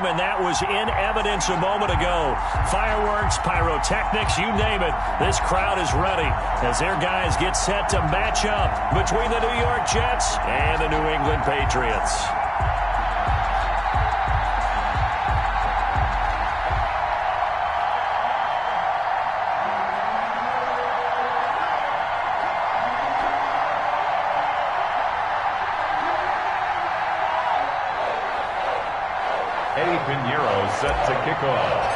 game, and that was in evidence a moment ago. Fireworks, pyrotechnics, you name it. This crowd is ready as their guys get set to match up between the New York Jets and the New England Patriots. Set to kick off.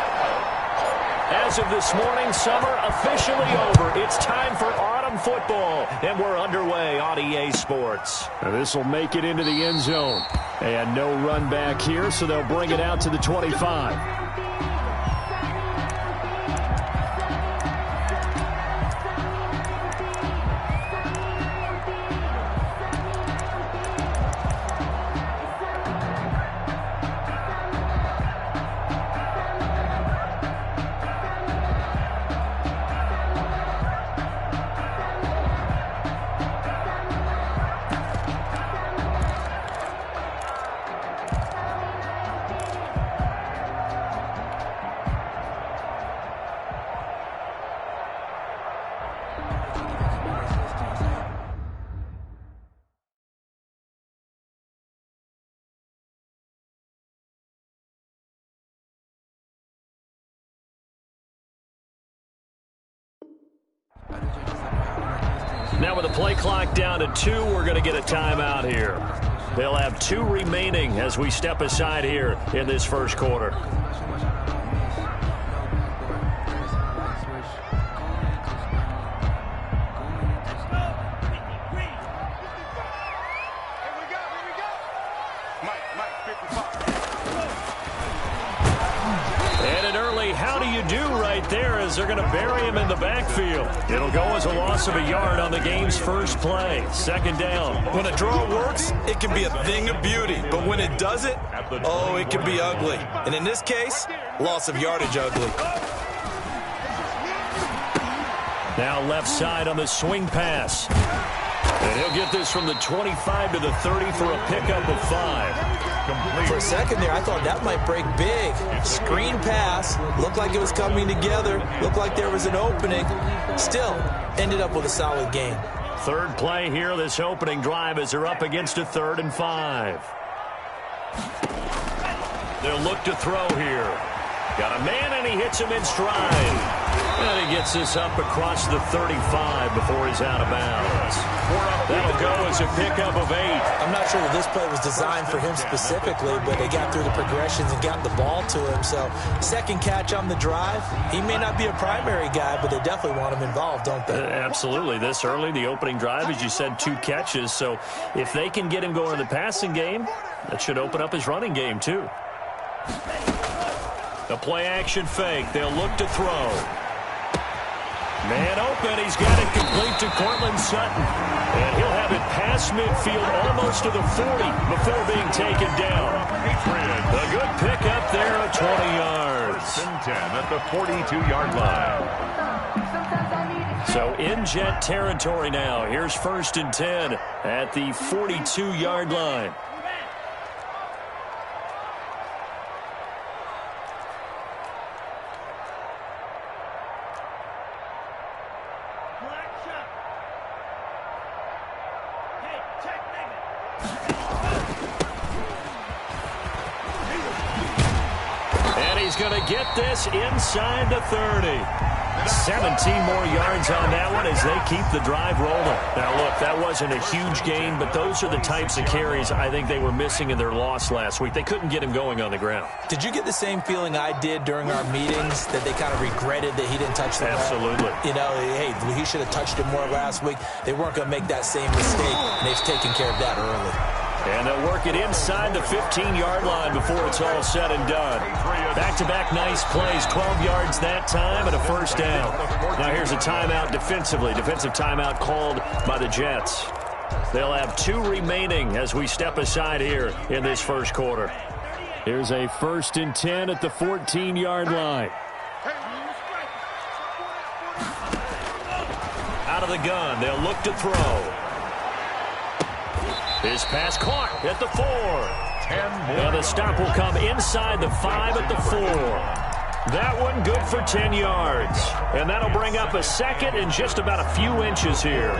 As of this morning, summer officially over. It's time for autumn football, and we're underway on EA Sports. This will make it into the end zone. And no run back here, so they'll bring it out to the 25. Now with the play clock down to 2, we're going to get a timeout here. They'll have 2 remaining as we step aside here in this first quarter. They're going to bury him in the backfield. It'll go as a loss of a yard on the game's first play. Second down. When a draw works, it can be a thing of beauty. But when it doesn't, oh, it can be ugly. And in this case, loss of yardage ugly. Now left side on the swing pass. And he'll get this from the 25 to the 30 for a pickup of 5. For a second there, I thought that might break big. Screen pass. Looked like it was coming together. Looked like there was an opening. Still, ended up with a solid gain. Third play here, this opening drive, as they're up against a 3rd and 5. They'll look to throw here. Got a man, and he hits him in stride. And he gets this up across the 35 before he's out of bounds. That'll go as a pickup of 8. I'm not sure that this play was designed for him specifically, but they got through the progressions and got the ball to him. So, second catch on the drive. He may not be a primary guy, but they definitely want him involved, don't they? Absolutely. This early, the opening drive, as you said, 2 catches. So, if they can get him going in the passing game, that should open up his running game, too. A play-action fake. They'll look to throw. Man open. He's got it complete to Cortland Sutton. And he'll have it past midfield almost to the 40 before being taken down. A good pickup there of 20 yards. 10 at the 42-yard line. So in Jet territory now. Here's 1st and 10 at the 42-yard line. Going to get this inside the 30. 17 more yards on that one as they keep the drive rolling. Now, look, that wasn't a huge gain, but those are the types of carries I think they were missing in their loss last week. They couldn't get him going on the ground. Did you get the same feeling I did during our meetings, that they kind of regretted that he didn't touch the ball? Absolutely. You know, hey, he should have touched it more last week. They weren't going to make that same mistake, and they've taken care of that early. And they'll work it inside the 15-yard line before it's all said and done. Back-to-back nice plays, 12 yards that time and a first down. Now here's a timeout defensively. Defensive timeout called by the Jets. They'll have 2 remaining as we step aside here in this first quarter. Here's a 1st and 10 at the 14-yard line. Out of the gun, they'll look to throw. His pass caught at the 4. And the stop will come inside the 5 at the 4. That one good for 10 yards. And that'll bring up a second and just about a few inches here.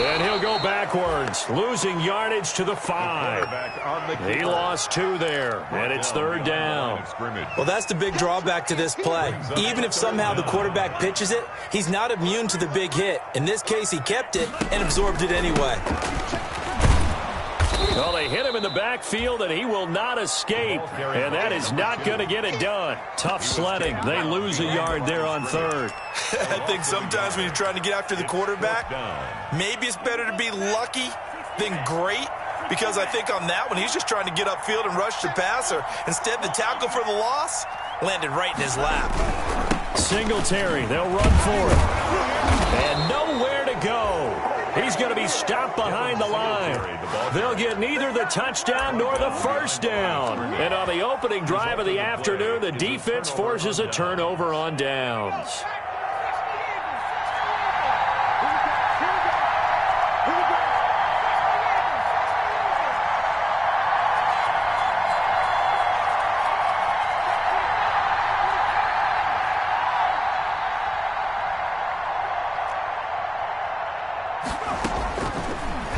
And he'll go backwards, losing yardage to the 5. He lost 2 there, and it's 3rd down. Well, that's the big drawback to this play. Even if somehow the quarterback pitches it, he's not immune to the big hit. In this case, he kept it and absorbed it anyway. Well, they hit him in the backfield, and he will not escape. And that is not going to get it done. Tough sledding. They lose a yard there on 3rd. I think sometimes when you're trying to get after the quarterback, maybe it's better to be lucky than great. Because I think on that one, he's just trying to get upfield and rush the passer. Instead, the tackle for the loss landed right in his lap. Singletary, they'll run for it. And nowhere to go. He's going to be stopped behind the line. They'll get neither the touchdown nor the first down. And on the opening drive of the afternoon, the defense forces a turnover on downs.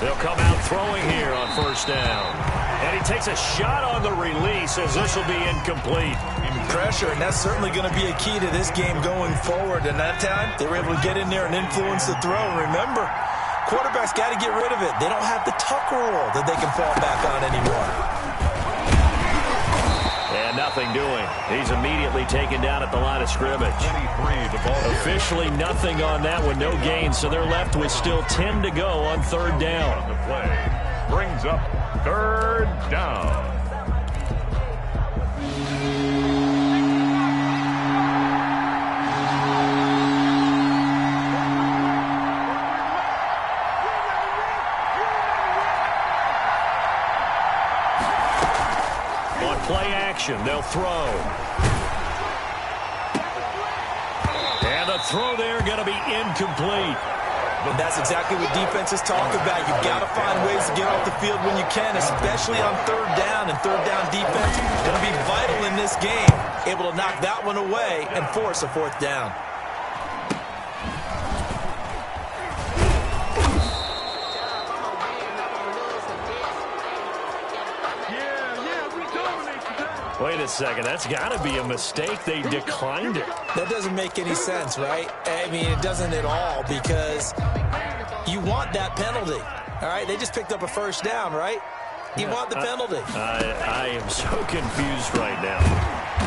They'll come out throwing here on 1st down. And he takes a shot on the release as this will be incomplete. Pressure, and that's certainly going to be a key to this game going forward. And that time, they were able to get in there and influence the throw. Remember, quarterbacks got to get rid of it. They don't have the tuck rule that they can fall back on anymore. And nothing doing. He's immediately taken down at the line of scrimmage. Officially nothing on that one, no gain, so they're left with still 10 to go on 3rd down. The play brings up 3rd down. On play action, they'll throw. And the throw there going to be incomplete. And that's exactly what defenses talk about. You've got to find ways to get off the field when you can, especially on 3rd down. And 3rd down defense going to be vital in this game. Able to knock that one away and force a 4th down. Wait a second, that's got to be a mistake. They declined it. That doesn't make any sense, right? I mean, it doesn't at all, because you want that penalty. All right, they just picked up a 1st down, right? You want the penalty. I am so confused right now.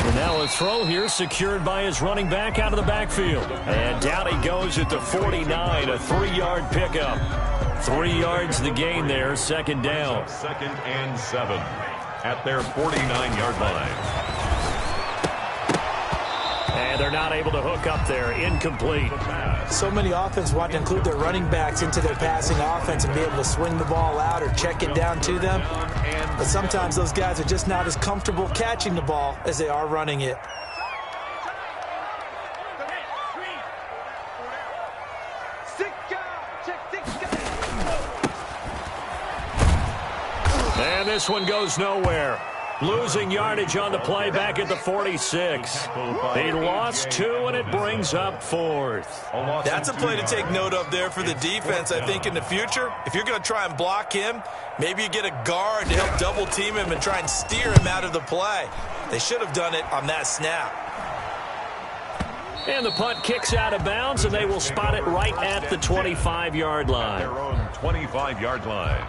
And now a throw here secured by his running back out of the backfield. And down he goes at the 49, a 3-yard pickup. 3 yards the gain there, 2nd down. 2nd and 7 at their 49-yard line. And they're not able to hook up there. Incomplete. So many offenses want to include their running backs into their passing offense and be able to swing the ball out or check it down to them. But sometimes those guys are just not as comfortable catching the ball as they are running it. And this one goes nowhere. Losing yardage on the play back at the 46. He lost 2, and it brings up 4th. That's a play to take note of there for the defense, I think, in the future. If you're going to try and block him, maybe you get a guard to help double-team him and try and steer him out of the play. They should have done it on that snap. And the punt kicks out of bounds, and they will spot it right at the 25-yard line. Their own 25-yard line.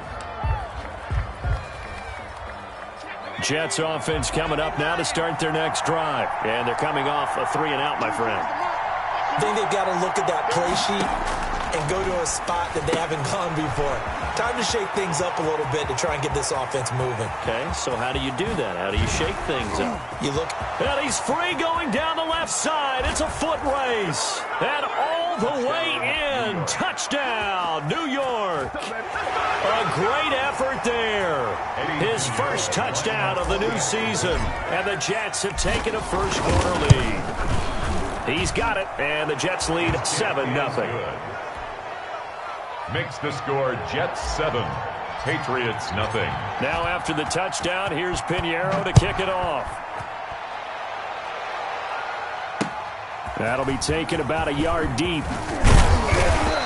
Jets offense coming up now to start their next drive. And they're coming off a 3-and-out, my friend. I think they've got to look at that play sheet and go to a spot that they haven't gone before. Time to shake things up a little bit to try and get this offense moving. Okay, so how do you do that? How do you shake things up? You look. And he's free going down the left side. It's a foot race. And all the way in. Touchdown, New York. A great effort there. His first touchdown of the new season. And the Jets have taken a first-quarter lead. He's got it, and the Jets lead 7-0. Makes the score Jets 7, Patriots nothing. Now after the touchdown, here's Pinheiro to kick it off. That'll be taken about a yard deep.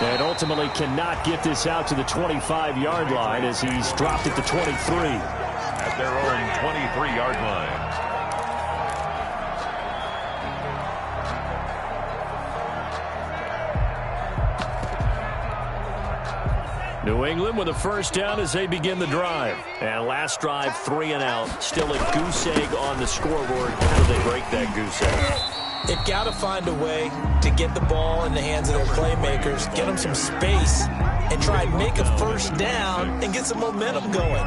And ultimately cannot get this out to the 25-yard line as he's dropped at the 23. At their own 23-yard line. New England with a first down as they begin the drive. And last drive, 3 and out. Still a goose egg on the scoreboard. How do they break that goose egg? They've got to find a way to get the ball in the hands of their playmakers, get them some space, and try and make a first down and get some momentum going.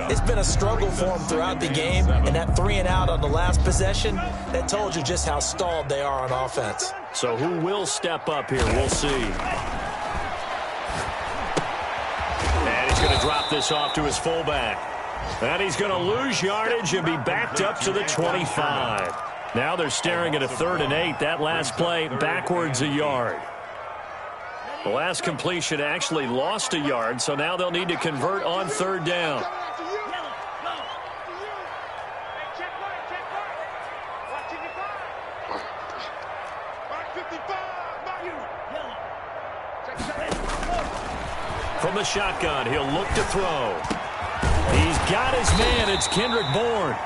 It's been a struggle for them throughout the game, and that 3 and out on the last possession, that told you just how stalled they are on offense. So who will step up here? We'll see. And he's going to drop this off to his fullback. And he's going to lose yardage and be backed up to the 25. Now they're staring at a 3rd and 8. That last play backwards a yard. The last completion actually lost a yard, so now they'll need to convert on 3rd down. From the shotgun, he'll look to throw. He's got his man. It's Kendrick Bourne.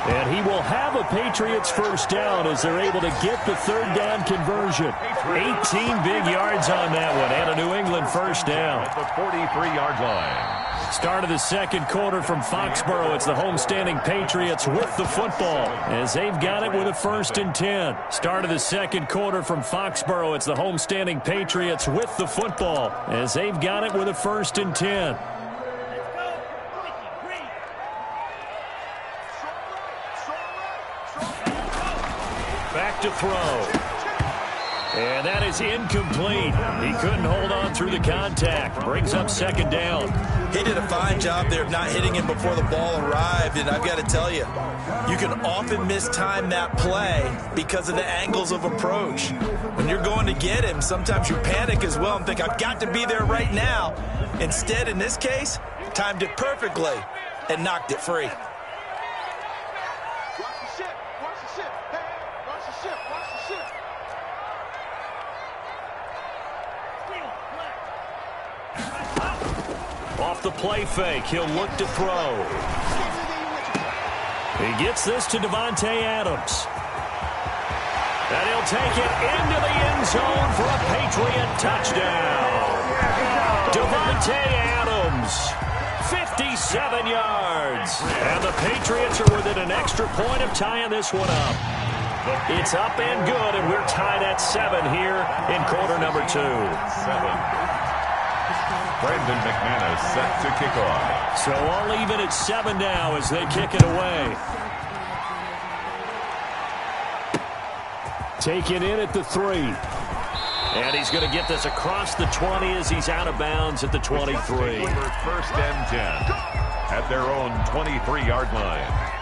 And he will have a Patriots first down as they're able to get the 3rd down conversion. 18 big yards on that one, and a New England first down. At the 43-yard line. Start of the second quarter from Foxborough. It's the homestanding Patriots with the football as they've got it with a 1st and 10. Start of the second quarter from Foxborough. It's the homestanding Patriots with the football as they've got it with a 1st and 10. Back to throw. And that is incomplete. He couldn't hold on through the contact. Brings up 2nd down. He did a fine job there of not hitting him before the ball arrived, and I've got to tell you, you can often mistime that play because of the angles of approach. When you're going to get him, sometimes you panic as well and think, I've got to be there right now. Instead, in this case, timed it perfectly and knocked it free. Off the play fake, he'll look to throw. He gets this to Davante Adams. And he'll take it into the end zone for a Patriot touchdown. Davante Adams, 57 yards. And the Patriots are within an extra point of tying this one up. It's up and good, and we're tied at 7 here in quarter number 2. 7. Brandon McManus set to kick off. So all even at 7 now as they kick it away. Taken in at the 3. And he's going to get this across the 20 as he's out of bounds at the 23. 1st and 10 at their own 23-yard line.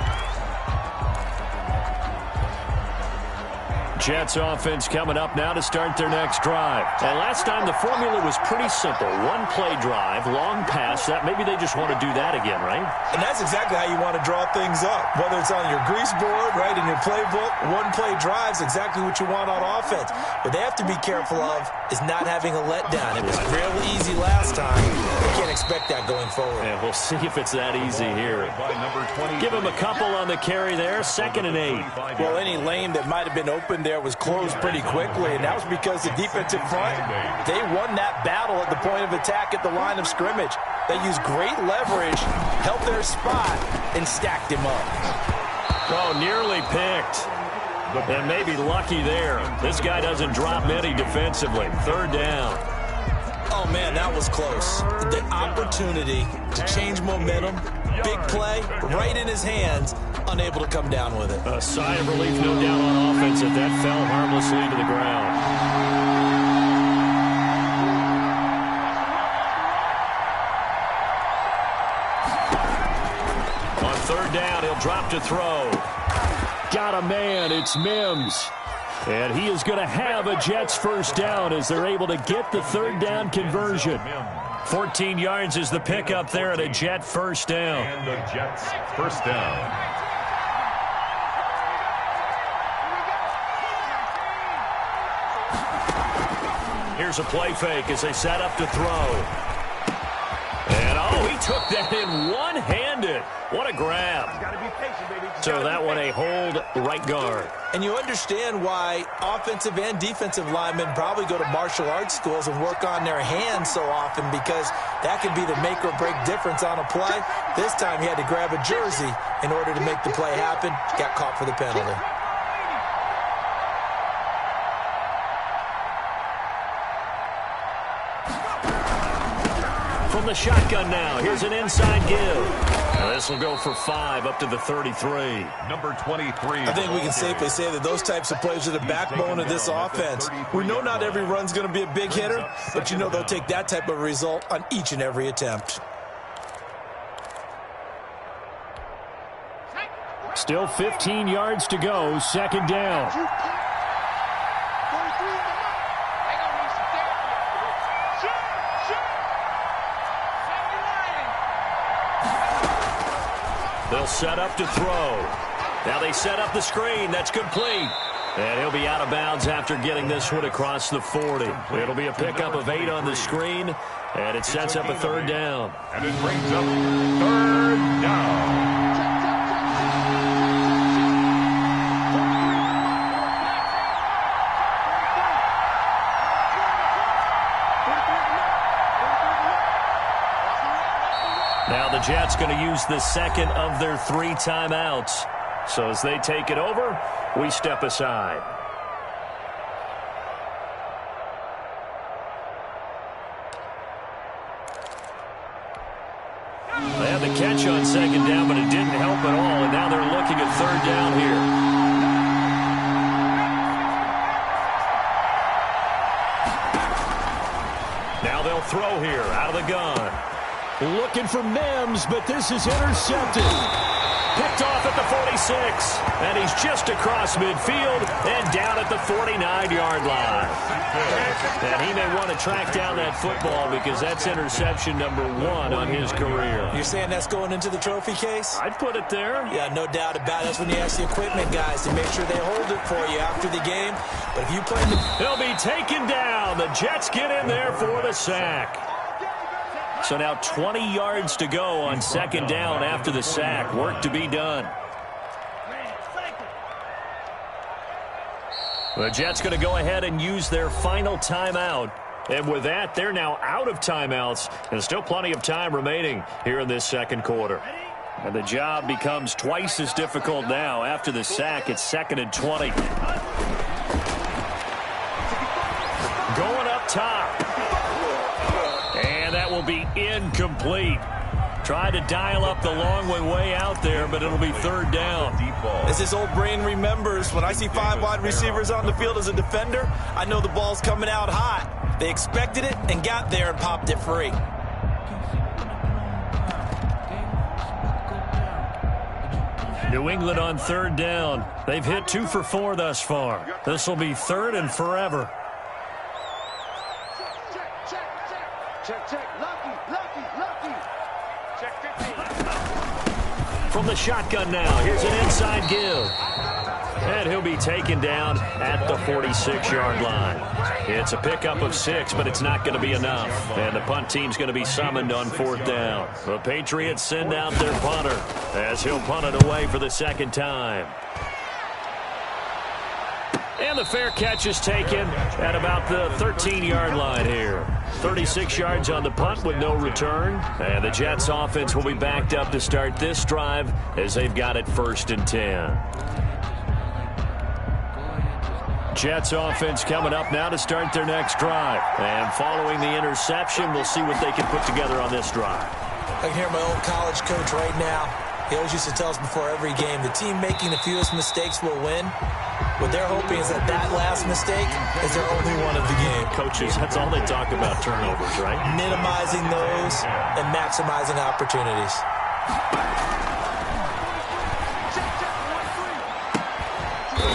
Jets offense coming up now to start their next drive. And last time the formula was pretty simple. 1-play drive, long pass. That maybe they just want to do that again, right? And that's exactly how you want to draw things up. Whether it's on your grease board, right, in your playbook, 1-play drive's exactly what you want on offense. What they have to be careful of is not having a letdown. It was fairly easy last time. You can't expect that going forward. And we'll see if it's that easy here. Give him a couple on the carry there. 2nd and 8. Well, any lane that might have been open there was closed pretty quickly, and that was because the defensive front, they won that battle at the point of attack at the line of scrimmage. They used great leverage, held their spot, and stacked him up. Oh, nearly picked. And maybe lucky there. This guy doesn't drop many defensively. 3rd down. Oh, man, that was close. The opportunity to change momentum, big play, right in his hands, unable to come down with it. A sigh of relief, no doubt, on offense, if that fell harmlessly to the ground. down. He'll drop to throw. Got a man. It's Mims. And he is going to have a Jets first down as they're able to get the third down conversion. 14 yards is the pickup there at a Jet first down. And the Jets first down. Here's a play fake as they set up to throw. And, oh, he took that in one-handed. What a grab. So that one a hold right guard. And you understand why offensive and defensive linemen probably go to martial arts schools and work on their hands so often, because that can be the make or break difference on a play. This time he had to grab a jersey in order to make the play happen. Got caught for the penalty. From the shotgun now, here's an inside give. This will go for 5 up to the 33. Number 23. I think we can safely say that those types of plays are the backbone of this offense. We know not every run's going to be a big hitter, but you know they'll take that type of result on each and every attempt. Still 15 yards to go, second down. They'll set up to throw. Now they set up the screen. That's complete. And he'll be out of bounds after getting this one across the 40. It'll be a pickup of 8 on the screen, and it sets up a third down. And it brings up third down. Now the Jets going to use the second of their 3 timeouts. So as they take it over, we step aside. They had the catch on second down, but it didn't help at all. And now they're looking at third down here. Now they'll throw here out of the gun. Looking for Mims, but this is intercepted. Picked off at the 46. And he's just across midfield and down at the 49-yard line. And he may want to track down that football because that's interception number 1 on his career. You're saying that's going into the trophy case? I'd put it there. Yeah, no doubt about it. That's when you ask the equipment guys to make sure they hold it for you after the game. But if you play the... He'll be taken down. The Jets get in there for the sack. So now 20 yards to go on second down after the sack. Work to be done. The Jets going to go ahead and use their final timeout. And with that, they're now out of timeouts. And still plenty of time remaining here in this second quarter. And the job becomes twice as difficult now. After the sack, it's 2nd and 20. Going up top. And that will be incomplete. Tried to dial up the long way out there, but it'll be third down. As his old brain remembers, when I see 5 wide receivers on the field as a defender, I know the ball's coming out hot. They expected it and got there and popped it free. New England on third down. They've hit 2 for 4 thus far. This will be 3rd and forever. From the shotgun now, here's an inside give. And he'll be taken down at the 46-yard line. It's a pickup of 6, but it's not going to be enough. And the punt team's going to be summoned on 4th down. The Patriots send out their punter as he'll punt it away for the second time. And the fair catch is taken at about the 13-yard line here. 36 yards on the punt with no return. And the Jets offense will be backed up to start this drive as they've got it 1st and 10. Jets offense coming up now to start their next drive. And following the interception, we'll see what they can put together on this drive. I can hear my old college coach right now. He always used to tell us before every game, the team making the fewest mistakes will win. What they're hoping is that last mistake is their only one of the game. Coaches, that's all they talk about, turnovers, right? Minimizing those and maximizing opportunities.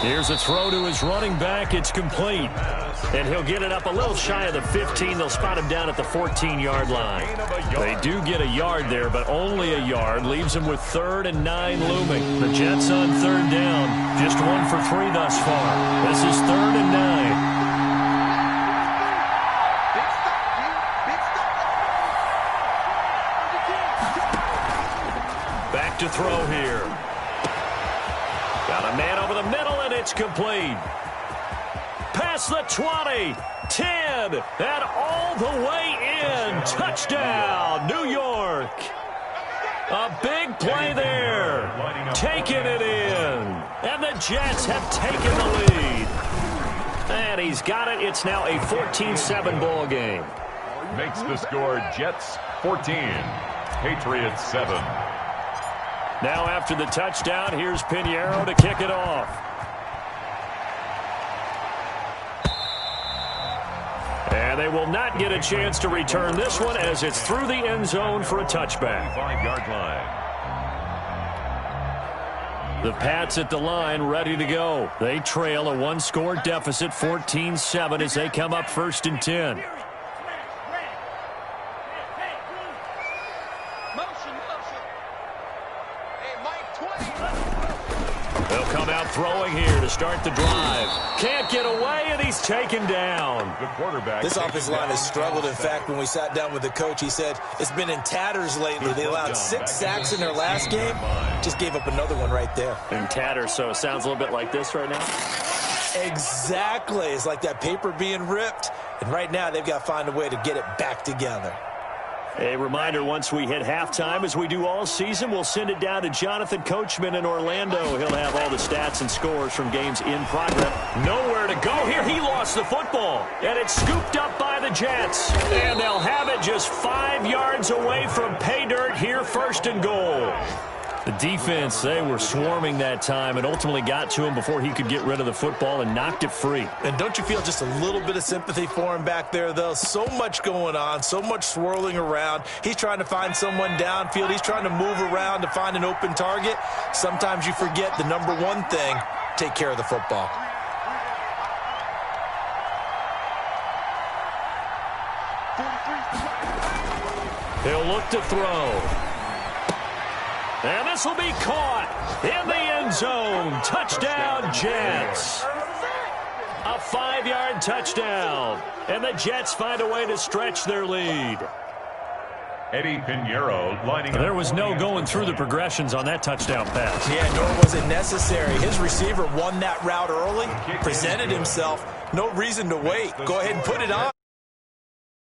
Here's a throw to his running back. It's complete. And he'll get it up a little shy of the 15. They'll spot him down at the 14-yard line. They do get a yard there, but only a yard. Leaves him with 3rd and 9 looming. The Jets on 3rd down. Just 1 for 3 thus far. This is 3rd and 9. Back to throw here. Got a man over the middle, and it's complete. Past the 20, 10, and all the way in. Touchdown, New York. A big play there. Taking it in. And the Jets have taken the lead. And he's got it. It's now a 14-7 ball game. Makes the score Jets 14, Patriots 7. Now after the touchdown, here's Pinheiro to kick it off. And they will not get a chance to return this one as it's through the end zone for a touchback. 5-yard line. The Pats at the line ready to go. They trail a 1-score deficit, 14-7 as they come up 1st and 10. They'll come out throwing here to start the drive. Can't get away, and he's taken down. The quarterback. This offensive line has struggled. In fact, when we sat down with the coach, he said it's been in tatters lately. They allowed 6 sacks in their last game. Just gave up another one right there. In tatters, so it sounds a little bit like this right now. Exactly. It's like that paper being ripped. And right now, they've got to find a way to get it back together. A reminder, once we hit halftime, as we do all season, we'll send it down to Jonathan Coachman in Orlando. He'll have all the stats and scores from games in progress. Nowhere to go here. He lost the football, and it's scooped up by the Jets. And they'll have it just 5 yards away from pay dirt here, 1st and goal. The defense, they were swarming that time and ultimately got to him before he could get rid of the football and knocked it free. And don't you feel just a little bit of sympathy for him back there, though? So much going on, so much swirling around. He's trying to find someone downfield. He's trying to move around to find an open target. Sometimes you forget the number one thing, take care of the football. He'll look to throw. And this will be caught in the end zone. Touchdown, Jets. A 5-yard touchdown. And the Jets find a way to stretch their lead. Eddie Pinheiro lining up. There was no going through the progressions on that touchdown pass. Yeah, nor was it necessary. His receiver won that route early, presented himself. No reason to wait. Go ahead and put it on.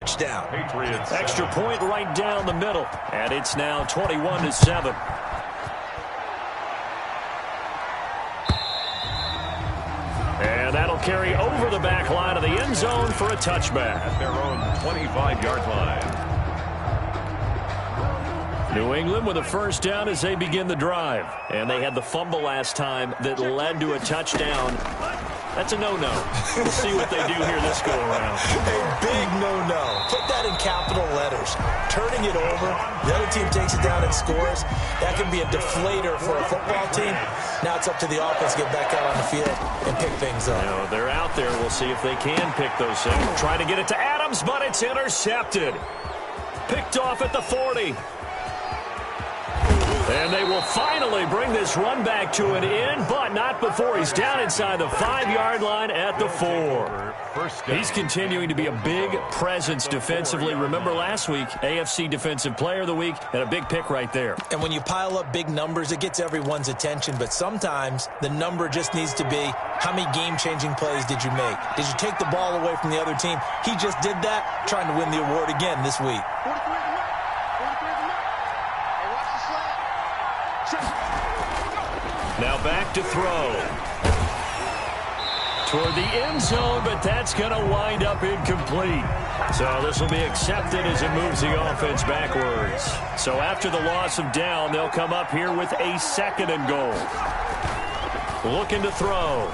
Touchdown. Patriots. Extra point right down the middle. And it's now 21-7. And that'll carry over the back line of the end zone for a touchback. At their own 25-yard line. New England with a 1st down as they begin the drive. And they had the fumble last time that led to a touchdown. That's a no-no. We'll see what they do here this go-around. A big no-no. Put that in capital letters. Turning it over, the other team takes it down and scores. That can be a deflator for a football team. Now it's up to the offense to get back out on the field and pick things up. You know, they're out there. We'll see if they can pick those things. Trying to get it to Adams, but it's intercepted. Picked off at the 40. And they will finally bring this run back to an end, but not before he's down inside the 5-yard line at the 4. He's continuing to be a big presence defensively. Remember last week, AFC Defensive Player of the Week, and a big pick right there. And when you pile up big numbers, it gets everyone's attention, but sometimes the number just needs to be, how many game-changing plays did you make? Did you take the ball away from the other team? He just did that, trying to win the award again this week. Now back to throw. Toward the end zone, but that's going to wind up incomplete. So this will be accepted as it moves the offense backwards. So after the loss of down, they'll come up here with a 2nd and goal. Looking to throw.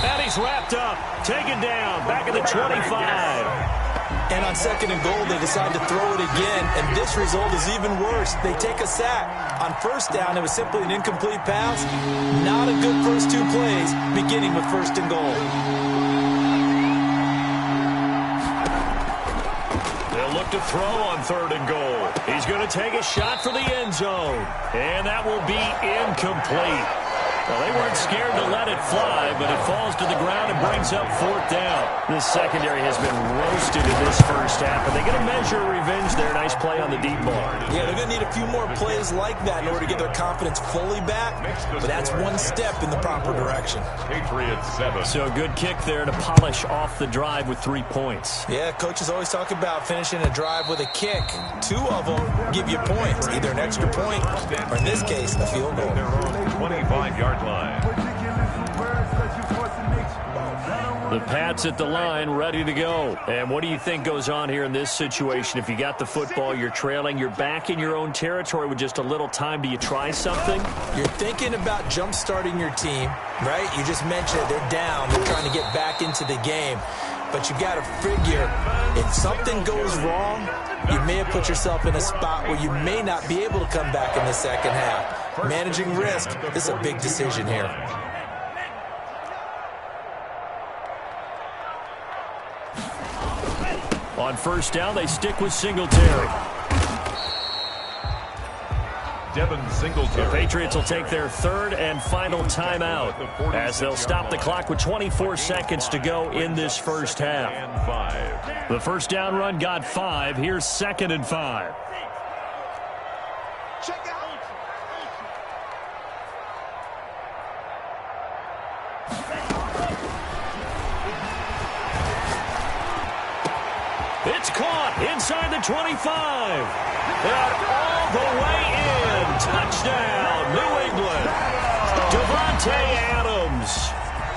And he's wrapped up. Taken down. Back at the 25. And on 2nd and goal, they decide to throw it again, and this result is even worse. They take a sack. On 1st down, it was simply an incomplete pass. Not a good first 2 plays, beginning with 1st and goal. They'll look to throw on 3rd and goal. He's going to take a shot for the end zone, and that will be incomplete. Well, they weren't scared to let it fly, but it falls to the ground and brings up 4th down. This secondary has been roasted in this first half, but they get a measure of revenge there. Nice play on the deep ball. Yeah, they're going to need a few more plays like that in order to get their confidence fully back, but that's one step in the proper direction. Patriots 7. So a good kick there to polish off the drive with 3 points. Yeah, coaches always talk about finishing a drive with a kick. 2 of them give you points, either an extra point or, in this case, a field goal. Their own 25-yard line. The Pats at the line, ready to go. And what do you think goes on here in this situation? If you got the football, you're trailing, you're back in your own territory with just a little time. Do you try something? You're thinking about jump-starting your team, right? You just mentioned it. They're down. They're trying to get back into the game. But you got to figure, if something goes wrong, you may have put yourself in a spot where you may not be able to come back in the second half. Managing risk is a big decision here. On 1st down, they stick with Singletary. Devin Singletary. The Patriots will take their 3rd and final timeout as they'll stop the clock with 24 seconds to go in this first half. The 1st down run got 5. Here's 2nd and 5. It's caught inside the 25. And all the way in. Touchdown, New England. Devontae Adams.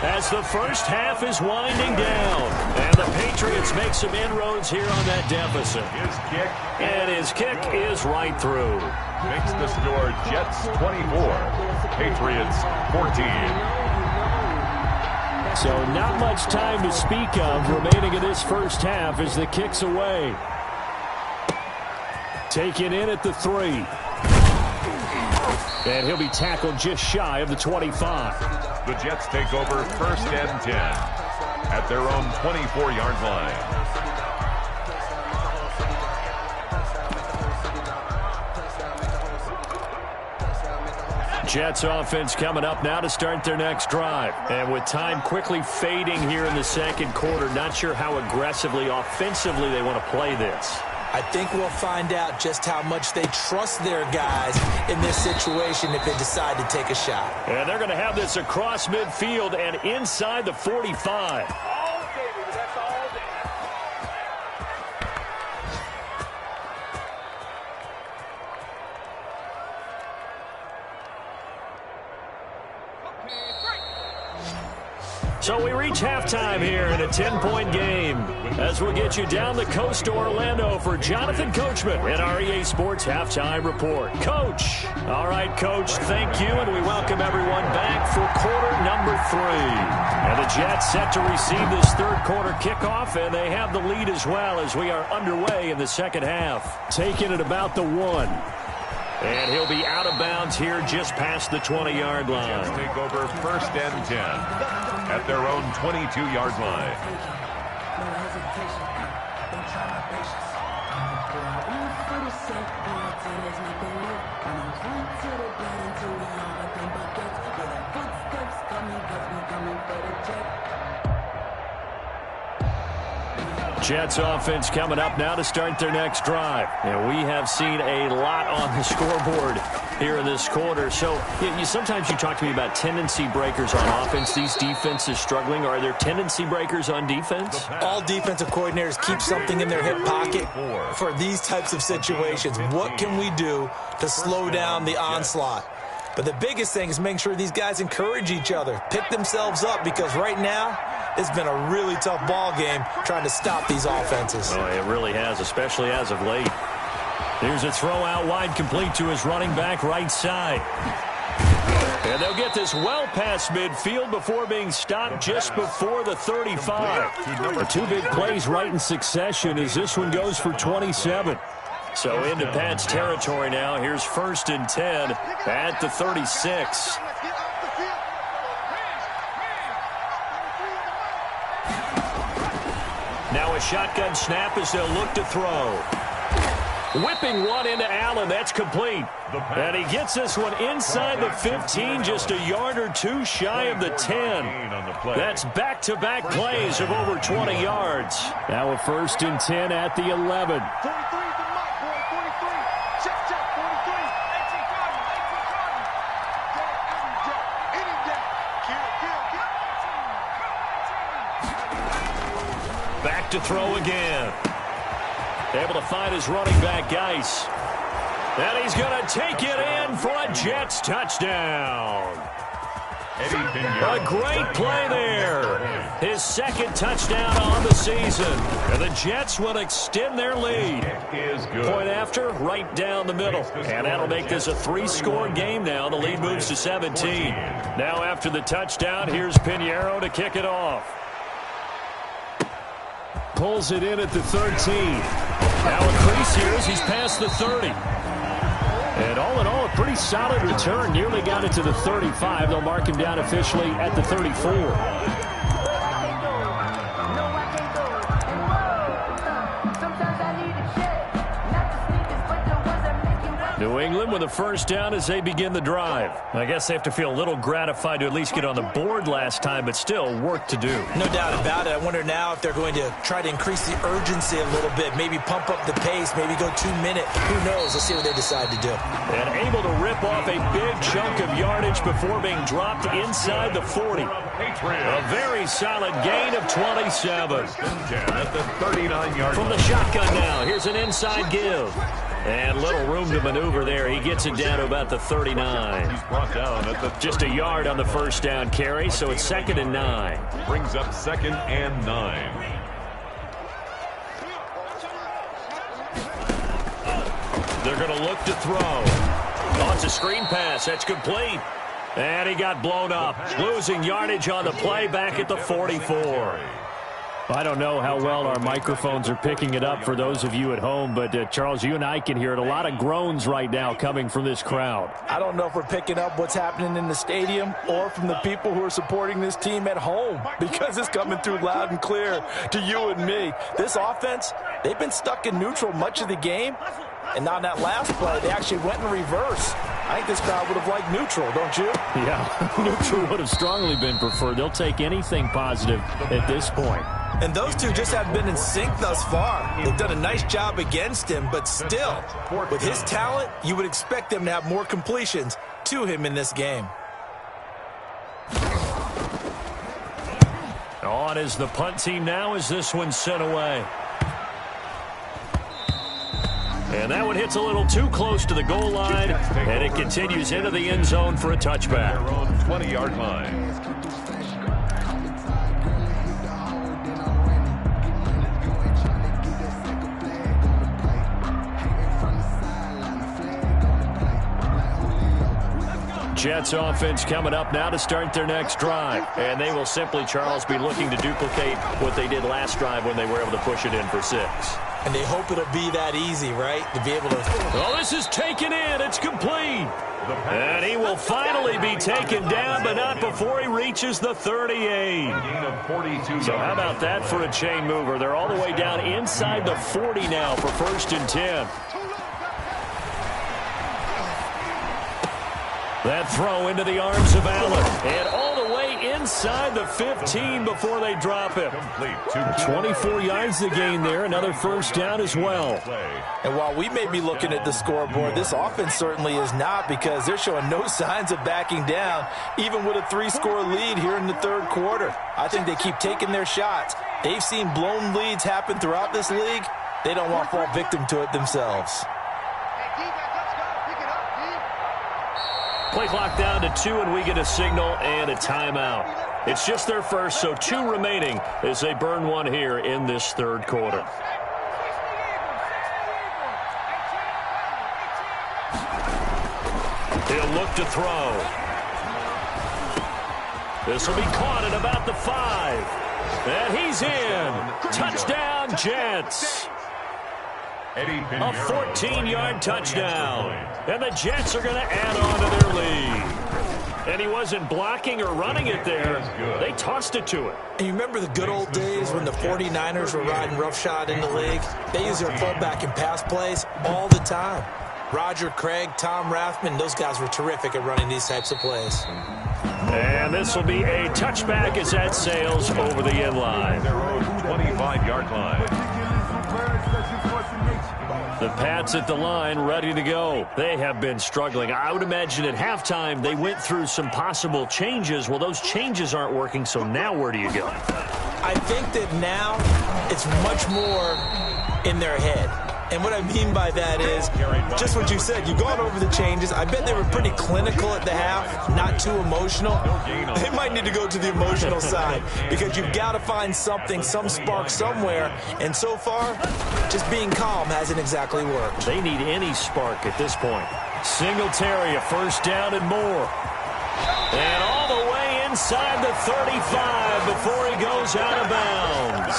As the first half is winding down. And the Patriots make some inroads here on that deficit. His kick. And his kick is right through. Makes the score Jets 24, Patriots 14. So not much time to speak of remaining in this first half as the kick's away. Taken in at the 3. And he'll be tackled just shy of the 25. The Jets take over 1st and 10 at their own 24-yard line. Jets offense coming up now to start their next drive. And with time quickly fading here in the 2nd quarter, not sure how aggressively, offensively they want to play this. I think we'll find out just how much they trust their guys in this situation if they decide to take a shot. And they're going to have this across midfield and inside the 45. So we reach halftime here in a 10-point game as we'll get you down the coast to Orlando for Jonathan Coachman at our EA Sports Halftime Report. Coach. All right, Coach, thank you, and we welcome everyone back for quarter number 3. And the Jets set to receive this 3rd quarter kickoff, and they have the lead as well as we are underway in the 2nd half. Taking it about the 1. And he'll be out of bounds here just past the 20-yard line. Jets take over 1st and 10 at their own 22-yard line. Jets offense coming up now to start their next drive. And we have seen a lot on the scoreboard here in this quarter. So sometimes you talk to me about tendency breakers on offense. These defenses struggling. Are there tendency breakers on defense? All defensive coordinators keep something in their hip pocket for these types of situations. What can we do to slow down the onslaught? But the biggest thing is making sure these guys encourage each other, pick themselves up, because right now it's been a really tough ball game trying to stop these offenses. Oh, it really has, especially as of late. Here's a throw out wide complete to his running back right side. And they'll get this us well past midfield before being stopped just before the 35. The two big plays right in succession as this one goes for 27. So into Pat's territory now. Here's 1st and 10 at the 36. Now a shotgun snap as they'll look to throw. Whipping one into Allen. That's complete. And he gets this one inside the 15, just a yard or two shy of the 10. That's back-to-back plays of over 20 yards. Now a 1st and 10 at the 11. Back to throw again. Able to find his running back, Geis. And he's going to take it in for a Jets touchdown. A great play there. His 2nd touchdown on the season. And the Jets will extend their lead. Point after, right down the middle. And that'll make this a 3-score game now. The lead moves to 17. Now after the touchdown, here's Pinheiro to kick it off. Pulls it in at the 13. Now a crease here as he's past the 30. And all in all, a pretty solid return. Nearly got it to the 35. They'll mark him down officially at the 34. New England with a 1st down as they begin the drive. I guess they have to feel a little gratified to at least get on the board last time, but still work to do. No doubt about it. I wonder now if they're going to try to increase the urgency a little bit, maybe pump up the pace, maybe go 2 minute. Who knows? Let's see what they decide to do. And able to rip off a big chunk of yardage before being dropped inside the 40. A very solid gain of 27. At the 39-yard From the shotgun now, here's an inside give. And little room to maneuver there. He gets it down to about the 39. He's brought down at the just a yard on the 1st down carry, so it's 2nd and 9. Brings up 2nd and 9. They're going to look to throw. Oh, it's a screen pass. That's complete. And he got blown up. Losing yardage on the play back at the 44. I don't know how well our microphones are picking it up for those of you at home, but Charles, you and I can hear it. A lot of groans right now coming from this crowd. I don't know if we're picking up what's happening in the stadium or from the people who are supporting this team at home, because it's coming through loud and clear to you and me. This offense, they've been stuck in neutral much of the game, and on that last play, they actually went in reverse. I think this crowd would have liked neutral, don't you? Yeah, neutral would have strongly been preferred. They'll take anything positive at this point. And those two just have been in sync thus far. They've done a nice job against him, but still, with his talent, you would expect them to have more completions to him in this game. On is the punt team now as this one's sent away. And that one hits a little too close to the goal line, and it continues into the end zone for a touchback. Their own 20-yard line. Jets offense coming up now to start their next drive. And they will simply, Charles, be looking to duplicate what they did last drive when they were able to push it in for 6. And they hope it'll be that easy, right? To be able to... Oh, this is taken in. It's complete. And he will finally be taken down, but not before he reaches the 38. So how about that for a chain mover? They're all the way down inside the 40 now for 1st and 10. That throw into the arms of Allen. And all the way inside the 15 before they drop him. 24 yards to gain there. Another 1st down as well. And while we may be looking at the scoreboard, this offense certainly is not, because they're showing no signs of backing down, even with a 3-score lead here in the 3rd quarter. I think they keep taking their shots. They've seen blown leads happen throughout this league. They don't want to fall victim to it themselves. Play clock down to 2, and we get a signal and a timeout. It's just their first, so 2 remaining as they burn one here in this 3rd quarter. He'll look to throw. This will be caught at about the 5. And he's in. Touchdown, Jets. A 14-yard touchdown. And the Jets are going to add on to their lead. And he wasn't blocking or running it there. They tossed it to him. And you remember the good old days when the 49ers were riding roughshod in the league? They use their fullback in pass plays all the time. Roger Craig, Tom Rathman, those guys were terrific at running these types of plays. And this will be a touchback as that sails over the end line. Their own 25-yard line. The Pats at the line, ready to go. They have been struggling. I would imagine at halftime they went through some possible changes. Well, those changes aren't working, so now where do you go? I think that now it's much more in their head. And what I mean by that is just what you said. You've gone over the changes. I bet they were pretty clinical at the half, not too emotional. They might need to go to the emotional side because you've got to find something, some spark somewhere. And so far, just being calm hasn't exactly worked. They need any spark at this point. Singletary, a first down and more. And all the way inside the 35 before he goes out of bounds.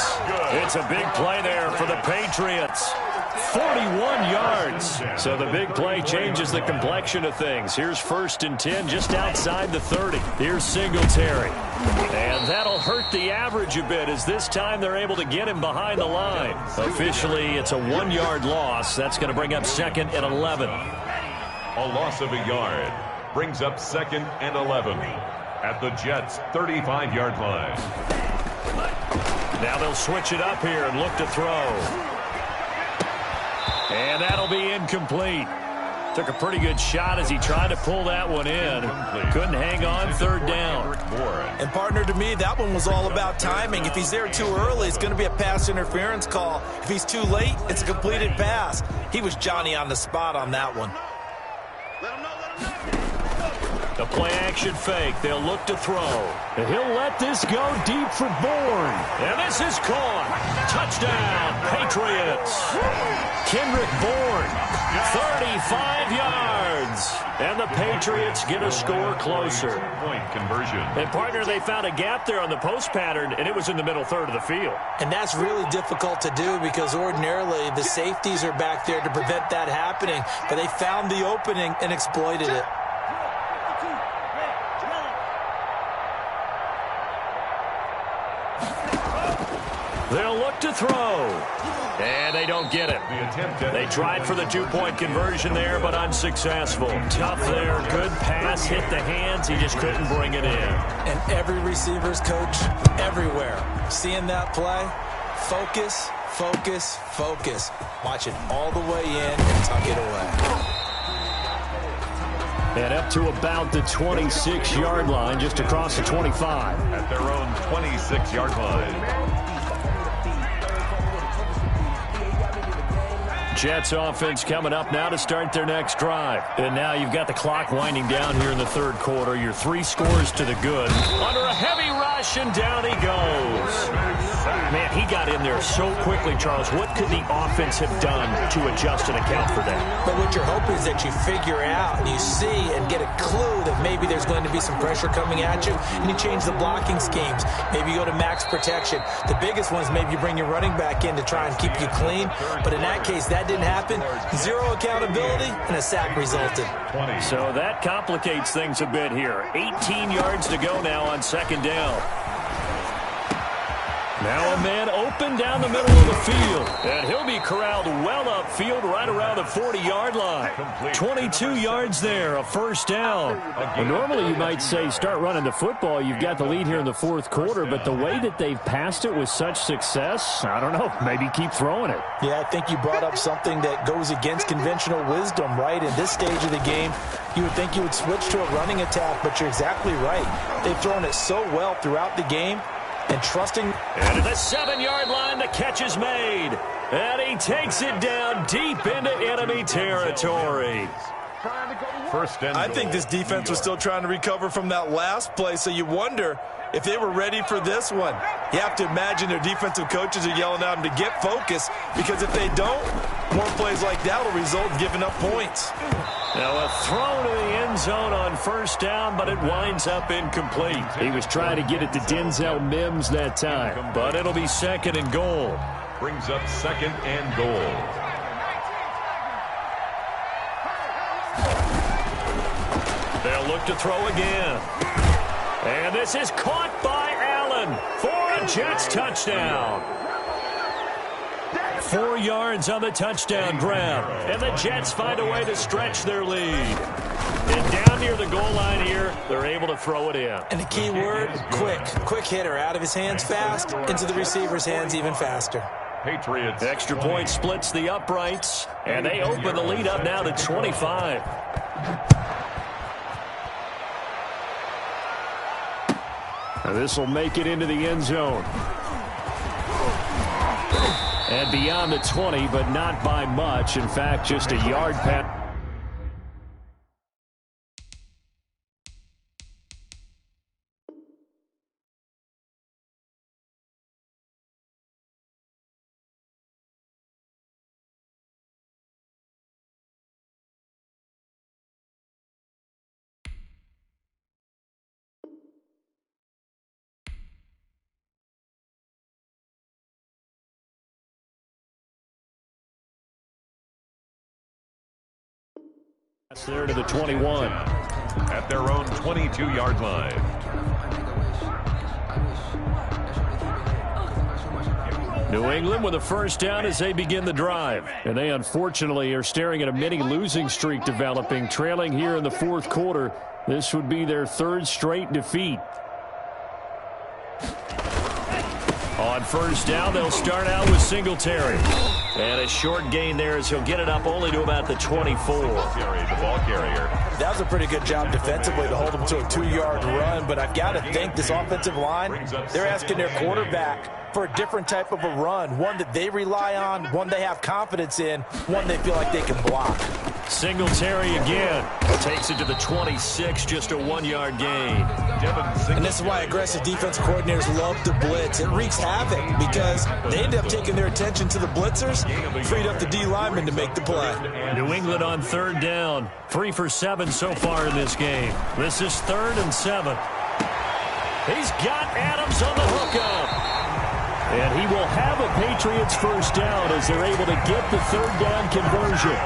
It's a big play there for the Patriots. 41 yards. So the big play changes the complexion of things. Here's 1st and 10 just outside the 30. Here's Singletary. And that'll hurt the average a bit as this time they're able to get him behind the line. Officially, it's a 1-yard loss. That's going to bring up 2nd and 11. A loss of a yard brings up 2nd and 11 at the Jets' 35-yard line. Now they'll switch it up here and look to throw. And that'll be incomplete. Took a pretty good shot as he tried to pull that one in. Couldn't hang on, 3rd down. And partner, to me, that one was all about timing. If he's there too early, it's going to be a pass interference call. If he's too late, it's a completed pass. He was Johnny on the spot on that one. The play-action fake. They'll look to throw. And he'll let this go deep for Bourne. And this is caught. Touchdown, Patriots. Kendrick Bourne, 35 yards. And the Patriots get a score closer. Point conversion. And, partner, they found a gap there on the post pattern, and it was in the middle third of the field. And that's really difficult to do because ordinarily the safeties are back there to prevent that happening. But they found the opening and exploited it. They'll look to throw. And they don't get it. They tried for the 2-point conversion there, but unsuccessful. Tough there. Good pass. Hit the hands. He just couldn't bring it in. And every receiver's coach everywhere. Seeing that play, focus, focus, focus. Watch it all the way in and tuck it away. And up to about the 26-yard line, just across the 25. At their own 26-yard line. Jets offense coming up now to start their next drive. And now you've got the clock winding down here in the 3rd quarter. Your 3 scores to the good. Under a heavy rush, and down he goes. Man, he got in there so quickly, Charles. What could the offense have done to adjust and account for that? But what you're hoping is that you figure out and you see and get a clue that maybe there's going to be some pressure coming at you, and you change the blocking schemes. Maybe you go to max protection. The biggest one is maybe you bring your running back in to try and keep you clean. But in that case, that didn't happen. 0 accountability, and a sack resulted. So that complicates things a bit here. 18 yards to go now on 2nd down. Now a man open down the middle of the field. And he'll be corralled well upfield right around the 40-yard line. 22 yards there, a 1st down. Well, normally you might say start running the football. You've got the lead here in the 4th quarter. But the way that they've passed it with such success, I don't know, maybe keep throwing it. Yeah, I think you brought up something that goes against conventional wisdom, right? In this stage of the game, you would think you would switch to a running attack, but you're exactly right. They've thrown it so well throughout the game. And trusting. And at the 7-yard line, the catch is made. And he takes it down deep into enemy territory. I think this defense was still trying to recover from that last play, so you wonder if they were ready for this one. You have to imagine their defensive coaches are yelling at them to get focused, because if they don't, more plays like that will result in giving up points. Now a throw to the end zone on first down, but it winds up incomplete. He was trying to get it to Denzel Mims that time, but it'll be second and goal. Brings up second and goal. They'll look to throw again. And this is caught by Allen for a Jets touchdown. 4 yards on the touchdown grab. And the Jets find a way to stretch their lead. And down near the goal line here, they're able to throw it in. And the key word, quick. Quick hitter. Out of his hands fast, into the receiver's hands even faster. Patriots. Extra point splits the uprights. And they open the lead up now to 25. This will make it into the end zone. And beyond the 20, but not by much. In fact, just a yard past. There to the 21. At their own 22-yard line. New England with a first down as they begin the drive. And they unfortunately are staring at a mini losing streak developing, trailing here in the fourth quarter. This would be their third straight defeat. On first down, they'll start out with Singletary. And a short gain there as he'll get it up only to about the 24. The ball carrier. That was a pretty good job defensively to hold him to a 2-yard run, but I've got to think this offensive line, they're asking their quarterback for a different type of a run, one that they rely on, one they have confidence in, one they feel like they can block. Singletary again. Takes it to the 26, just a 1-yard gain. And this is why aggressive defense coordinators love to blitz. It wreaks havoc because they end up taking their attention to the blitzers, freed up the D lineman to make the play. New England on third down. 3 for 7 so far in this game. This is 3rd and 7. He's got Adams on the hookup. And he will have a Patriots first down as they're able to get the third down conversion.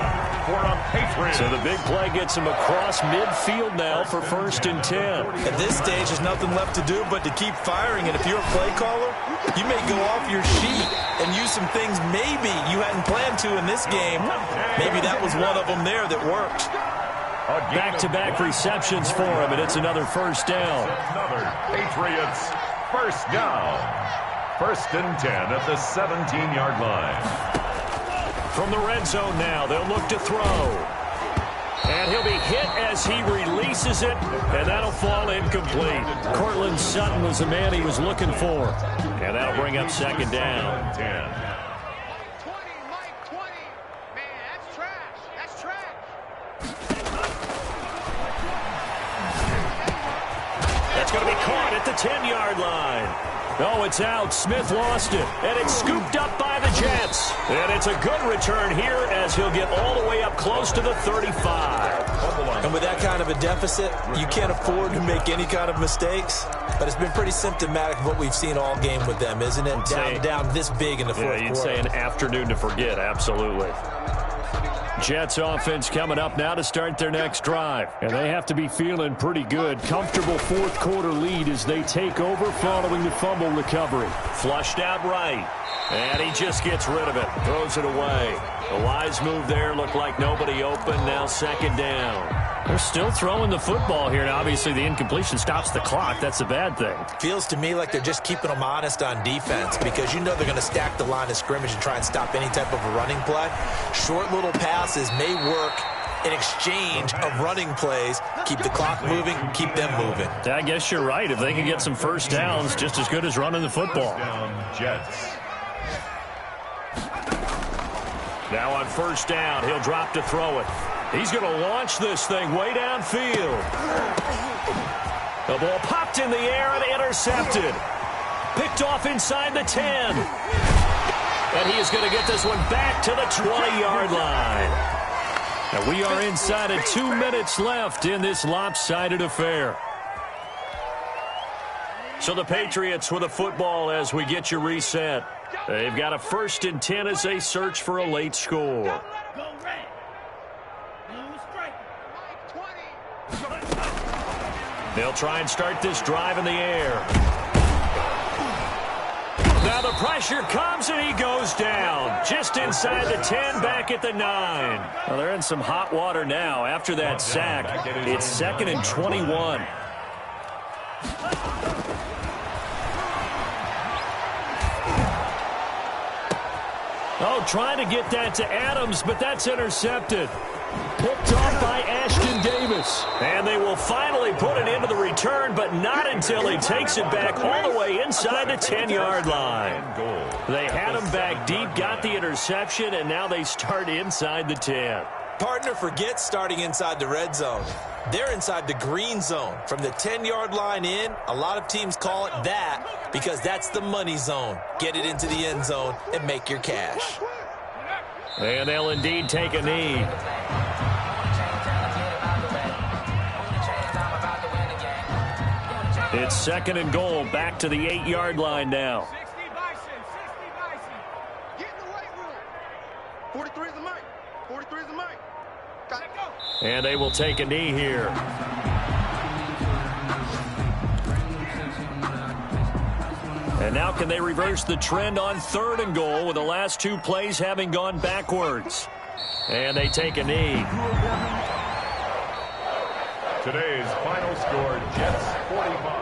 So the big play gets him across midfield now for 1st and 10. At this stage, there's nothing left to do but to keep firing. And if you're a play caller, you may go off your sheet and use some things maybe you hadn't planned to in this game. Maybe that was one of them there that worked. Back-to-back receptions for him, and it's another first down. Another Patriots first down. 1st and 10 at the 17-yard line. From the red zone now, they'll look to throw. And he'll be hit as he releases it, and that'll fall incomplete. Cortland Sutton was the man he was looking for. And that'll bring up 2nd down. 20, Mike 20. Man, that's trash. That's trash. That's going to be caught at the 10-yard line. Oh, it's out. Smith lost it. And it's scooped up by the Jets. And it's a good return here as he'll get all the way up close to the 35. And with that kind of a deficit, you can't afford to make any kind of mistakes. But it's been pretty symptomatic of what we've seen all game with them, isn't it? Down this big in the fourth quarter. You'd say an afternoon to forget, absolutely. Jets offense coming up now to start their next drive. And they have to be feeling pretty good. Comfortable fourth quarter lead as they take over following the fumble recovery. Flushed out right. And he just gets rid of it. Throws it away. A wise move there. Looked like nobody open. Now 2nd down. They're still throwing the football here. Now, obviously, the incompletion stops the clock. That's a bad thing. Feels to me like they're just keeping them honest on defense because you know they're going to stack the line of scrimmage and try and stop any type of a running play. Short little passes may work in exchange of running plays. Keep the clock moving, keep them moving. I guess you're right. If they can get some first downs, just as good as running the football. Jets. Now on first down, he'll drop to throw it. He's going to launch this thing way downfield. The ball popped in the air and intercepted. Picked off inside the 10. And he is going to get this one back to the 20-yard line. And we are inside of 2 minutes left in this lopsided affair. So the Patriots with a football as we get you reset. They've got a 1st and 10 as they search for a late score. They'll try and start this drive in the air. Now the pressure comes and he goes down. Just inside the 10, back at the 9. Well, they're in some hot water now after that sack. It's 2nd and 21. Oh, trying to get that to Adams, but that's intercepted. Picked off by Ashton Davis. And they will finally put it into the return, but not until he takes it back all the way inside the 10-yard line. They had him back deep, got the interception, and now they start inside the 10. Partner, forget starting inside the red zone. They're inside the green zone. From the 10-yard line in, a lot of teams call it that because that's the money zone. Get it into the end zone and make your cash. And they'll indeed take a knee. It's 2nd and goal, back to the 8-yard line now. 60 Bison. Get in the weight room. 43 is the mic. 43 is the mic. Got it, go. And they will take a knee here. And now can they reverse the trend on 3rd and goal with the last 2 plays having gone backwards? And they take a knee. Today's final score, Jets 45.